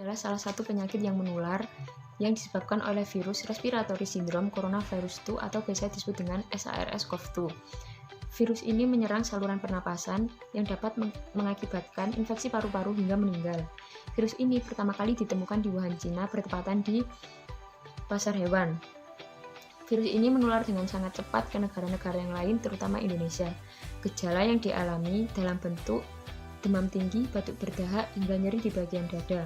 adalah salah satu penyakit yang menular yang disebabkan oleh virus respiratory syndrome coronavirus 2 atau biasa disebut dengan SARS-CoV-2. Virus ini menyerang saluran pernapasan yang dapat mengakibatkan infeksi paru-paru hingga meninggal. Virus ini pertama kali ditemukan di Wuhan, Cina, bertepatan di pasar hewan. Virus ini menular dengan sangat cepat ke negara-negara yang lain, terutama Indonesia. Gejala yang dialami dalam bentuk demam tinggi, batuk berdahak, hingga nyeri di bagian dada.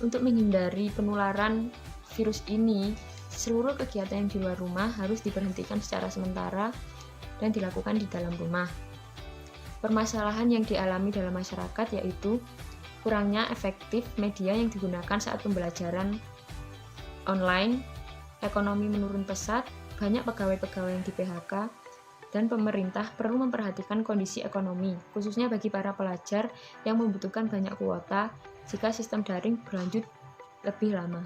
Untuk menghindari penularan virus ini, seluruh kegiatan yang di luar rumah harus diberhentikan secara sementara dan dilakukan di dalam rumah. Permasalahan yang dialami dalam masyarakat yaitu kurangnya efektif media yang digunakan saat pembelajaran online, ekonomi menurun pesat, banyak pegawai-pegawai yang di PHK, dan pemerintah perlu memperhatikan kondisi ekonomi, khususnya bagi para pelajar yang membutuhkan banyak kuota jika sistem daring berlanjut lebih lama.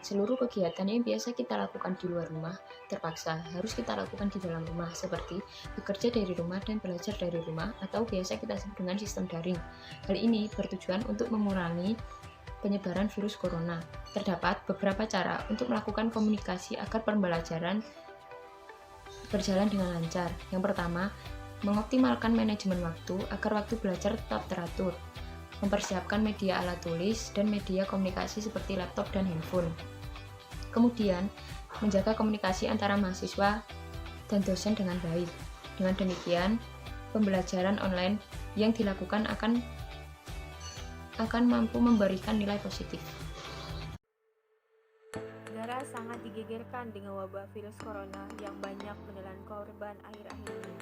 Seluruh kegiatan yang biasa kita lakukan di luar rumah terpaksa harus kita lakukan di dalam rumah, seperti bekerja dari rumah dan belajar dari rumah, atau biasa kita sebut dengan sistem daring. Hal ini bertujuan untuk mengurangi penyebaran virus corona. Terdapat beberapa cara untuk melakukan komunikasi agar pembelajaran berjalan dengan lancar. Yang pertama, mengoptimalkan manajemen waktu agar waktu belajar tetap teratur. Mempersiapkan media alat tulis dan media komunikasi seperti laptop dan handphone. Kemudian, menjaga komunikasi antara mahasiswa dan dosen dengan baik. Dengan demikian, pembelajaran online yang dilakukan akan mampu memberikan nilai positif. Negara sangat digegerkan dengan wabah virus corona yang banyak menelan korban akhir-akhir ini.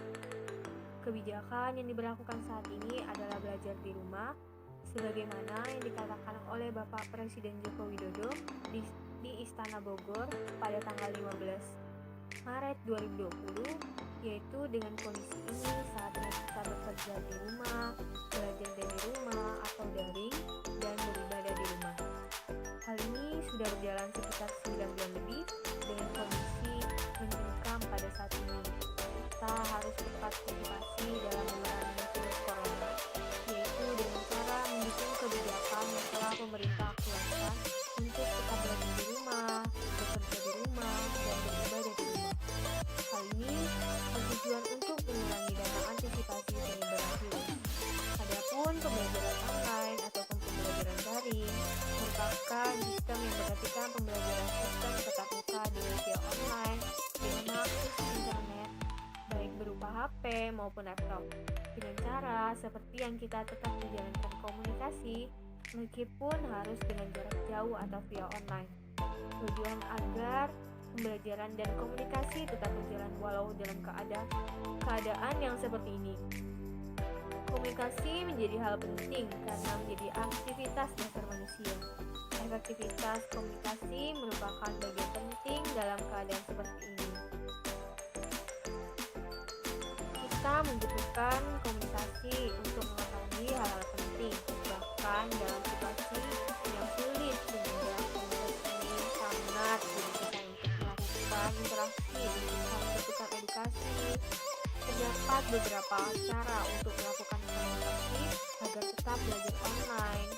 Kebijakan yang diberlakukan saat ini adalah belajar di rumah, sebagaimana yang dikatakan oleh Bapak Presiden Joko Widodo di Istana Bogor pada tanggal 15 Maret 2020, yaitu dengan kondisi ini saatnya kita bekerja di rumah, belajar dari rumah atau daring, dan beribadah di rumah. Hal ini sudah berjalan sekitar 9 bulan lebih dengan kondisi mencekam pada saat ini. Kita harus cepat edukasi dalam memerangi virus corona, yaitu dengan cara mendukung kebijakan yang telah pemerintah keluarkan untuk tetap belajar di rumah, bekerja di rumah, dan beribadah di rumah. Hal ini bertujuan untuk mengurangi dan mengantisipasi penyebaran virus. Adapun pembelajaran online ataupun pembelajaran daring merupakan sistem yang berartikan pembelajaran sistem tatap muka dengan via online dengan mengakses internet baik berupa HP maupun laptop, dengan cara seperti yang kita tetap menjalankan komunikasi meskipun harus dengan jarak jauh atau via online. Tujuan agar pembelajaran dan komunikasi tetap berjalan walau dalam keadaan yang seperti ini. Komunikasi menjadi hal penting karena menjadi aktivitas dasar manusia. Efektivitas komunikasi merupakan bagian penting dalam keadaan seperti ini. Kita membutuhkan komunikasi untuk mengetahui hal-hal penting, bahkan dalam situasi yang sulit sehingga komunikasi ini sangat dibutuhkan untuk melakukan interaksi, membutuhkan edukasi. Terdapat beberapa cara untuk melakukan komunikasi agar tetap belajar online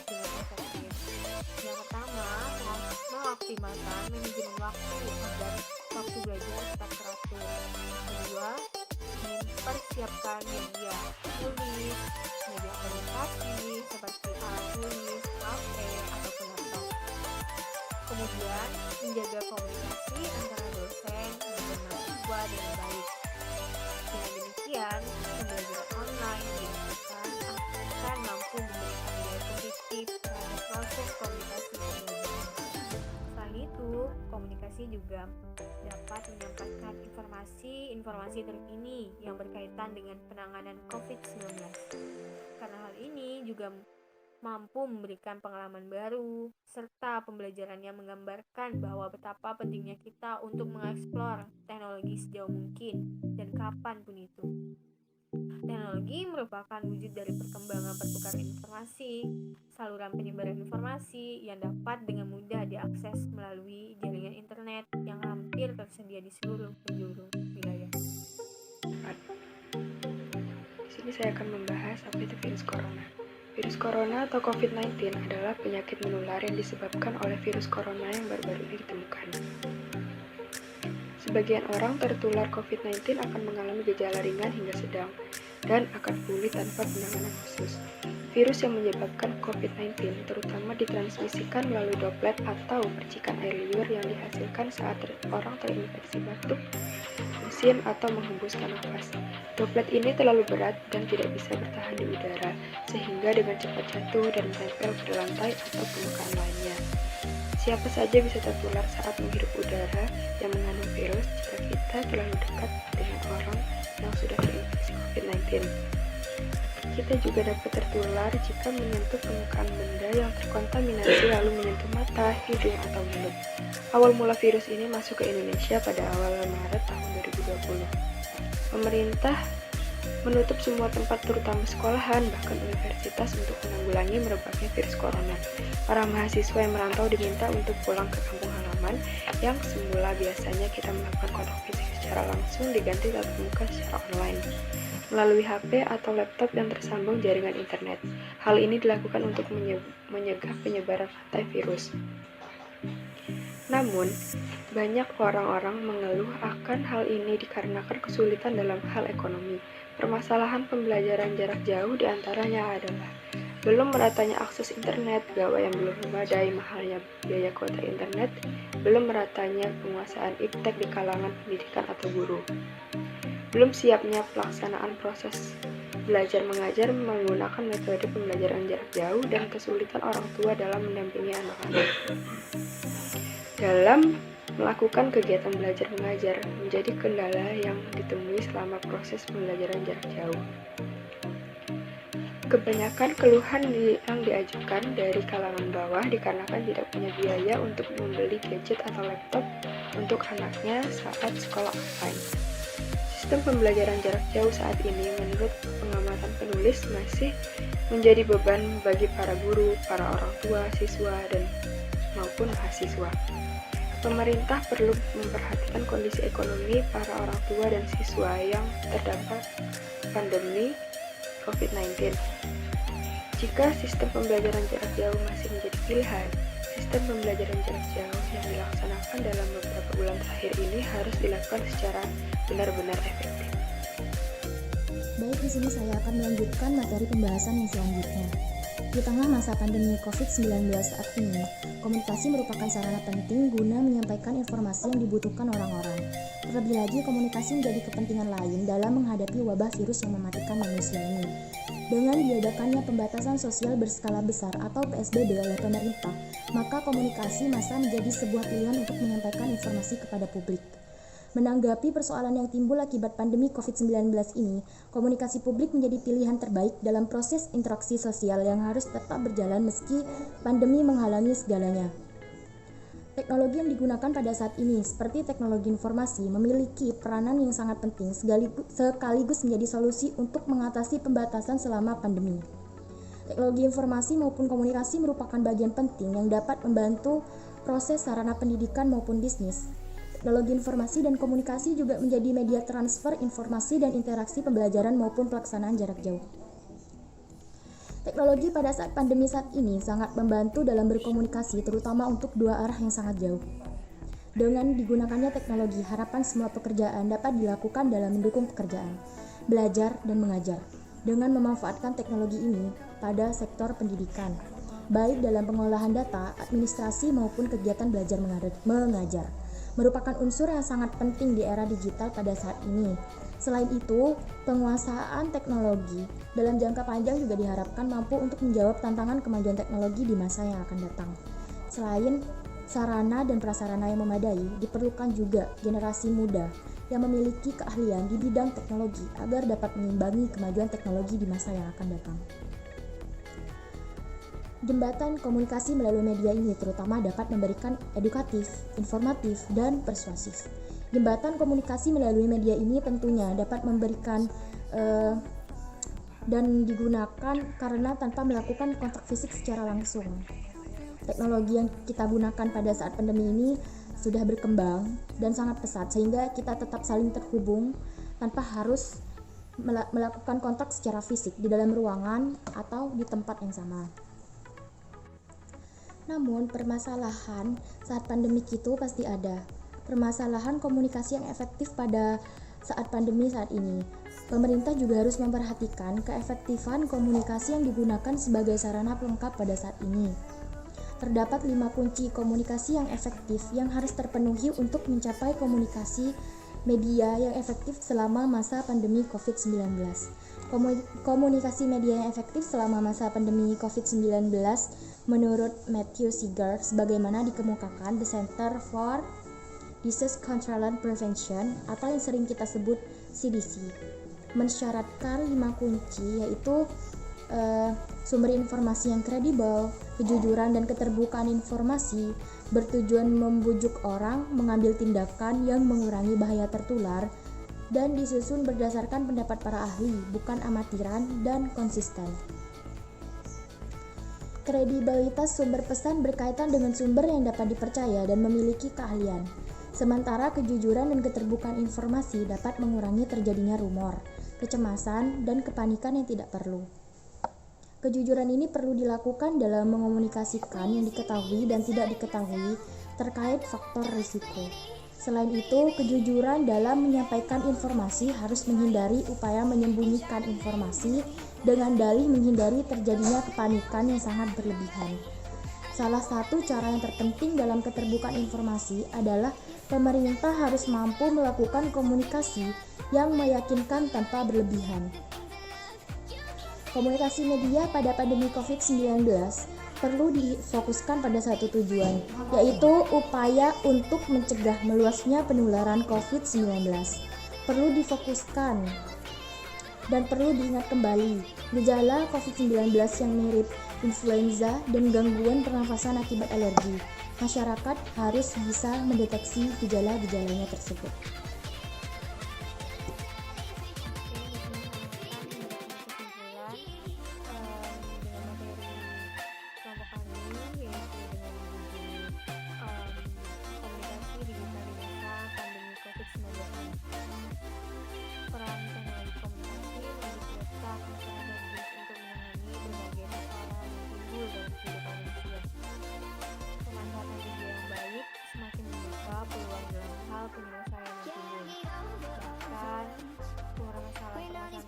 dengan efektif. Yang pertama, mengoptimalkan manajemen waktu agar waktu belajar tetap teratur. Kedua, mempersiapkan media tulis, media komunikasi seperti alat tulis, HP, ataupun laptop. Kemudian, menjaga komunikasi antara dosen dan mahasiswa dengan baik. Dengan demikian, pembelajaran online diharapkan akan mampu memberikan nilai positif terhadap proses komunikasi pembelajaran. Selain itu, komunikasi juga dapat menyampaikan informasi terkini yang berkaitan dengan penanganan COVID-19. Karena hal ini juga mampu memberikan pengalaman baru, serta pembelajarannya menggambarkan bahwa betapa pentingnya kita untuk mengeksplor teknologi sejauh mungkin dan kapanpun itu. Teknologi merupakan wujud dari perkembangan pertukaran informasi, saluran penyebaran informasi yang dapat dengan mudah diakses melalui jaringan internet yang hampir tersedia di seluruh penjuru wilayah. Di sini saya akan membahas apa itu virus corona. Virus corona atau COVID-19 adalah penyakit menular yang disebabkan oleh virus corona yang baru-baru ini ditemukan. Sebagian orang tertular COVID-19 akan mengalami gejala ringan hingga sedang dan akan pulih tanpa penanganan khusus. Virus yang menyebabkan COVID-19 terutama ditransmisikan melalui droplet atau percikan air liur yang dihasilkan saat orang terinfeksi batuk, bersin, atau menghembuskan nafas. Droplet ini terlalu berat dan tidak bisa bertahan di udara, sehingga dengan cepat jatuh dan menempel pada lantai atau permukaan lainnya. Siapa saja bisa tertular saat menghirup udara yang mengandung virus jika kita terlalu dekat dengan orang yang sudah terinfeksi COVID-19. Kita juga dapat tertular jika menyentuh permukaan benda yang terkontaminasi lalu menyentuh mata, hidung, atau mulut. Awal mula virus ini masuk ke Indonesia pada awal Maret tahun 2020. Pemerintah menutup semua tempat terutama sekolahan, bahkan universitas untuk menanggulangi merebaknya virus corona. Para mahasiswa yang merantau diminta untuk pulang ke kampung halaman yang semula biasanya kita melakukan kontak fisik secara langsung diganti tatap muka secara online melalui HP atau laptop yang tersambung jaringan internet. Hal ini dilakukan untuk menyegah penyebaran rantai virus. Namun, banyak orang-orang mengeluh akan hal ini dikarenakan kesulitan dalam hal ekonomi. Permasalahan pembelajaran jarak jauh diantaranya adalah belum meratanya akses internet, gawai yang belum memadai, mahalnya biaya kuota internet, belum meratanya penguasaan iptek di kalangan pendidikan atau guru. Belum siapnya pelaksanaan proses belajar mengajar menggunakan metode pembelajaran jarak jauh dan kesulitan orang tua dalam mendampingi anak-anak dalam melakukan kegiatan belajar mengajar menjadi kendala yang ditemui selama proses pembelajaran jarak jauh. Kebanyakan keluhan yang diajukan dari kalangan bawah dikarenakan tidak punya biaya untuk membeli gadget atau laptop untuk anaknya saat sekolah online. Sistem pembelajaran jarak jauh saat ini menurut pengamatan penulis masih menjadi beban bagi para guru, para orang tua, siswa, dan maupun mahasiswa. Pemerintah perlu memperhatikan kondisi ekonomi para orang tua dan siswa yang terdampak pandemi COVID-19. Jika sistem pembelajaran jarak jauh masih menjadi pilihan, sistem pembelajaran jarak jauh yang dilaksanakan dalam beberapa bulan terakhir ini harus dilakukan secara benar-benar efektif. Baik, di sini saya akan melanjutkan materi pembahasan yang selanjutnya. Di tengah masa pandemi COVID-19 saat ini, komunikasi merupakan sarana penting guna menyampaikan informasi yang dibutuhkan orang-orang. Terlebih lagi, komunikasi menjadi kepentingan lain dalam menghadapi wabah virus yang mematikan manusia ini. Dengan diadakannya pembatasan sosial berskala besar atau PSBB oleh pemerintah, maka komunikasi massa menjadi sebuah pilihan untuk menyampaikan informasi kepada publik. Menanggapi persoalan yang timbul akibat pandemi COVID-19 ini, komunikasi publik menjadi pilihan terbaik dalam proses interaksi sosial yang harus tetap berjalan meski pandemi menghalangi segalanya. Teknologi yang digunakan pada saat ini, seperti teknologi informasi, memiliki peranan yang sangat penting sekaligus menjadi solusi untuk mengatasi pembatasan selama pandemi. Teknologi informasi maupun komunikasi merupakan bagian penting yang dapat membantu proses sarana pendidikan maupun bisnis. Teknologi informasi dan komunikasi juga menjadi media transfer informasi dan interaksi pembelajaran maupun pelaksanaan jarak jauh. Teknologi pada saat pandemi saat ini sangat membantu dalam berkomunikasi, terutama untuk dua arah yang sangat jauh. Dengan digunakannya teknologi, harapan semua pekerjaan dapat dilakukan dalam mendukung pekerjaan, belajar, dan mengajar. Dengan memanfaatkan teknologi ini pada sektor pendidikan, baik dalam pengolahan data, administrasi, maupun kegiatan belajar mengajar, merupakan unsur yang sangat penting di era digital pada saat ini. Selain itu, penguasaan teknologi dalam jangka panjang juga diharapkan mampu untuk menjawab tantangan kemajuan teknologi di masa yang akan datang. Selain sarana dan prasarana yang memadai, diperlukan juga generasi muda yang memiliki keahlian di bidang teknologi agar dapat mengimbangi kemajuan teknologi di masa yang akan datang. Jembatan komunikasi melalui media ini terutama dapat memberikan edukatif, informatif, dan persuasif. Jembatan komunikasi melalui media ini tentunya dapat memberikan dan digunakan karena tanpa melakukan kontak fisik secara langsung. Teknologi yang kita gunakan pada saat pandemi ini sudah berkembang dan sangat pesat sehingga kita tetap saling terhubung tanpa harus melakukan kontak secara fisik di dalam ruangan atau di tempat yang sama. Namun, permasalahan saat pandemik itu pasti ada. Permasalahan komunikasi yang efektif pada saat pandemi saat ini. Pemerintah juga harus memperhatikan keefektifan komunikasi yang digunakan sebagai sarana pelengkap pada saat ini. Terdapat 5 kunci komunikasi yang efektif yang harus terpenuhi untuk mencapai komunikasi media yang efektif selama masa pandemi COVID-19. Komunikasi media yang efektif selama masa pandemi COVID-19 menurut Matthew Seeger sebagaimana dikemukakan The Center for Disease Control and Prevention atau yang sering kita sebut CDC, mensyaratkan 5 kunci yaitu sumber informasi yang kredibel, kejujuran dan keterbukaan informasi, bertujuan membujuk orang mengambil tindakan yang mengurangi bahaya tertular, dan disusun berdasarkan pendapat para ahli, bukan amatiran, dan konsisten. Kredibilitas sumber pesan berkaitan dengan sumber yang dapat dipercaya dan memiliki keahlian. Sementara kejujuran dan keterbukaan informasi dapat mengurangi terjadinya rumor, kecemasan, dan kepanikan yang tidak perlu. Kejujuran ini perlu dilakukan dalam mengomunikasikan yang diketahui dan tidak diketahui terkait faktor risiko. Selain itu, kejujuran dalam menyampaikan informasi harus menghindari upaya menyembunyikan informasi dengan dalih menghindari terjadinya kepanikan yang sangat berlebihan. Salah satu cara yang terpenting dalam keterbukaan informasi adalah pemerintah harus mampu melakukan komunikasi yang meyakinkan tanpa berlebihan. Komunikasi media pada pandemi COVID-19 perlu difokuskan pada satu tujuan, yaitu upaya untuk mencegah meluasnya penularan COVID-19. Perlu difokuskan dan perlu diingat kembali, gejala COVID-19 yang mirip influenza dan gangguan pernafasan akibat alergi. Masyarakat harus bisa mendeteksi gejala-gejalanya tersebut. Permasalahan yang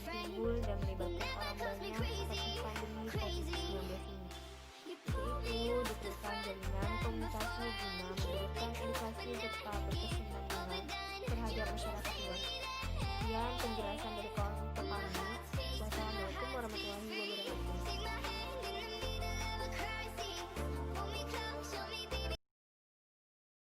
timbul dan melibatkan orang banyak seperti pandemi COVID-19 ini. Yaitu diperlukan jaminan komunikasi guna memberikan edukasi serta berkesinambungan terhadap masyarakat luas. Sekian penjelasan dari kami. Wassalamualaikum warahmatullahi